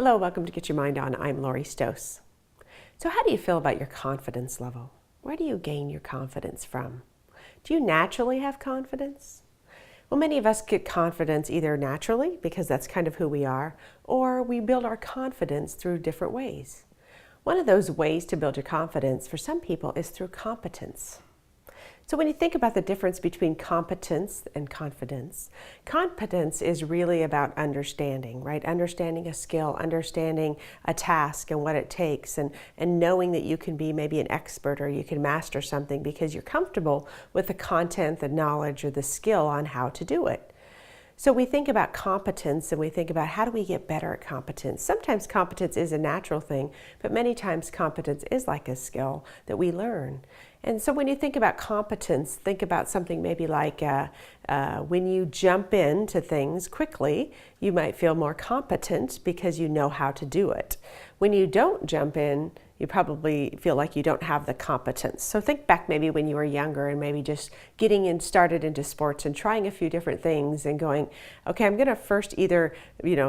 Hello, welcome to Get Your Mind On. I'm Lori Stohs. So how do you feel about your confidence level? Where do you gain your confidence from? Do you naturally have confidence? Well, many of us get confidence either naturally, because that's kind of who we are, or we build our confidence through different ways. One of those ways to build your confidence for some people is through competence. So when you think about the difference between competence and confidence, competence is really about understanding, right? Understanding a skill, understanding a task and what it takes, and knowing that you can be maybe an expert or you can master something because you're comfortable with the content, the knowledge, or the skill on how to do it. So we think about competence and we think about how do we get better at competence. Sometimes competence is a natural thing, but many times competence is like a skill that we learn. And so when you think about competence, think about something maybe like when you jump into things quickly, you might feel more competent because you know how to do it. When you don't jump in, you probably feel like you don't have the competence. So think back maybe when you were younger and maybe just getting started into sports and trying a few different things and going, okay, I'm gonna first either,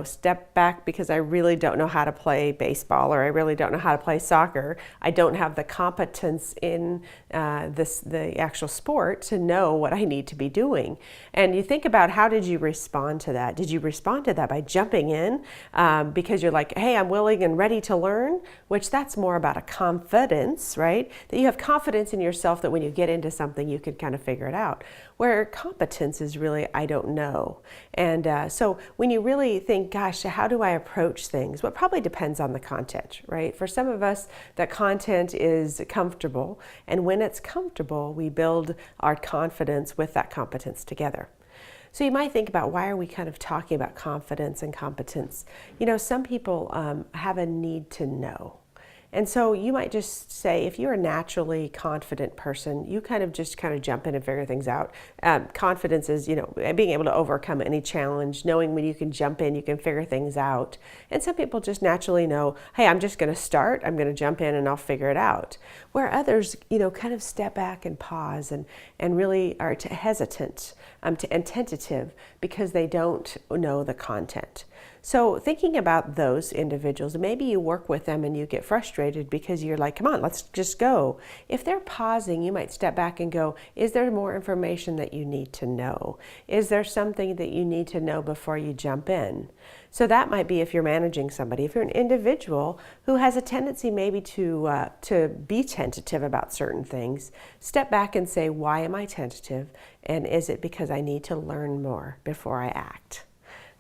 step back because I really don't know how to play baseball or I really don't know how to play soccer. I don't have the competence in the actual sport to know what I need to be doing. And you think about how did you respond to that? Did you respond to that by jumping in because you're like, hey, I'm willing and ready to learn, which that's more about a confidence, right? That you have confidence in yourself that when you get into something, you can kind of figure it out. Where competence is really, I don't know. And so when you really think, gosh, how do I approach things? Well, it probably depends on the content, right? For some of us, that content is comfortable. And when it's comfortable, we build our confidence with that competence together. So you might think about why are we kind of talking about confidence and competence? Some people have a need to know. And so you might just say, if you're a naturally confident person, you kind of jump in and figure things out. Confidence is, being able to overcome any challenge, knowing when you can jump in, you can figure things out. And some people just naturally know, hey, I'm just going to start, I'm going to jump in and I'll figure it out. Where others, kind of step back and pause and really are hesitant and tentative because they don't know the content. So thinking about those individuals, maybe you work with them and you get frustrated because you're like, come on, let's just go. If they're pausing, you might step back and go, is there more information that you need to know? Is there something that you need to know before you jump in? So that might be if you're managing somebody. If you're an individual who has a tendency maybe to be tentative about certain things, step back and say, why am I tentative? And is it because I need to learn more before I act?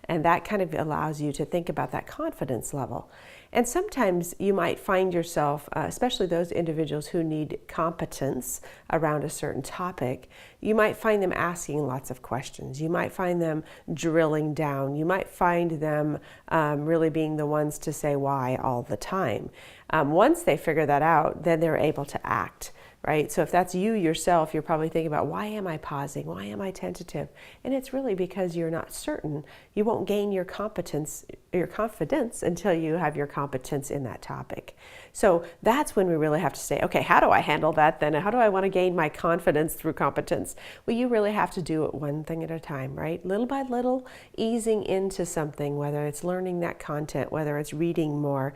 And that kind of allows you to think about that confidence level. And sometimes you might find yourself, especially those individuals who need competence around a certain topic, you might find them asking lots of questions. You might find them drilling down. You might find them really being the ones to say why all the time. Once they figure that out, then they're able to act. Right? So if that's you yourself, you're probably thinking about, why am I pausing? Why am I tentative? And it's really because you're not certain. You won't gain your confidence until you have your competence in that topic. So that's when we really have to say, okay, how do I handle that then? How do I want to gain my confidence through competence? Well, you really have to do it one thing at a time, right? Little by little, easing into something, whether it's learning that content, whether it's reading more.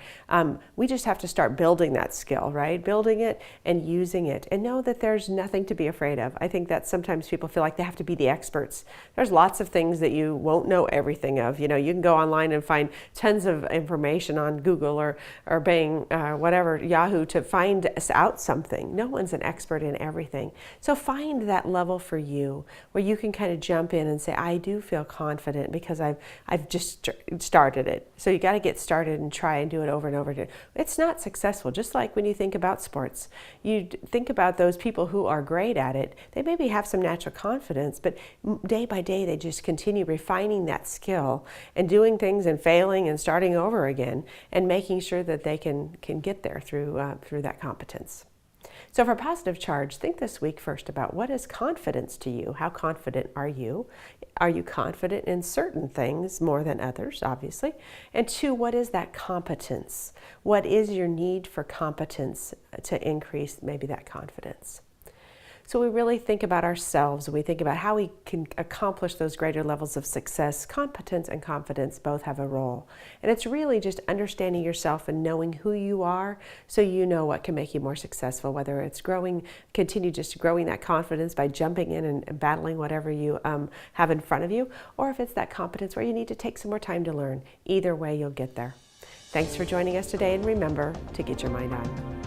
We just have to start building that skill, right? Building it and using it. And know that there's nothing to be afraid of. I think that sometimes people feel like they have to be the experts. There's lots of things that you won't know everything of. You can go online and find tons of information on Google or Bing, whatever, Yahoo, to find out something. No one's an expert in everything. So find that level for you where you can kind of jump in and say, I do feel confident because I've just started it. So you got to get started and try and do it over and over again. It's not successful. Just like when you think about sports, you think about those people who are great at it. They maybe have some natural confidence, but day by day they just continue refining that skill and doing things and failing and starting over again and making sure that they can get there through that competence. So for positive charge, think this week first about what is confidence to you? How confident are you? Are you confident in certain things more than others, obviously? And two, what is that competence? What is your need for competence to increase maybe that confidence? So we really think about ourselves, we think about how we can accomplish those greater levels of success. Competence and confidence both have a role. And it's really just understanding yourself and knowing who you are so you know what can make you more successful, whether it's continue just growing that confidence by jumping in and battling whatever you have in front of you, or if it's that competence where you need to take some more time to learn. Either way, you'll get there. Thanks for joining us today, and remember to get your mind on.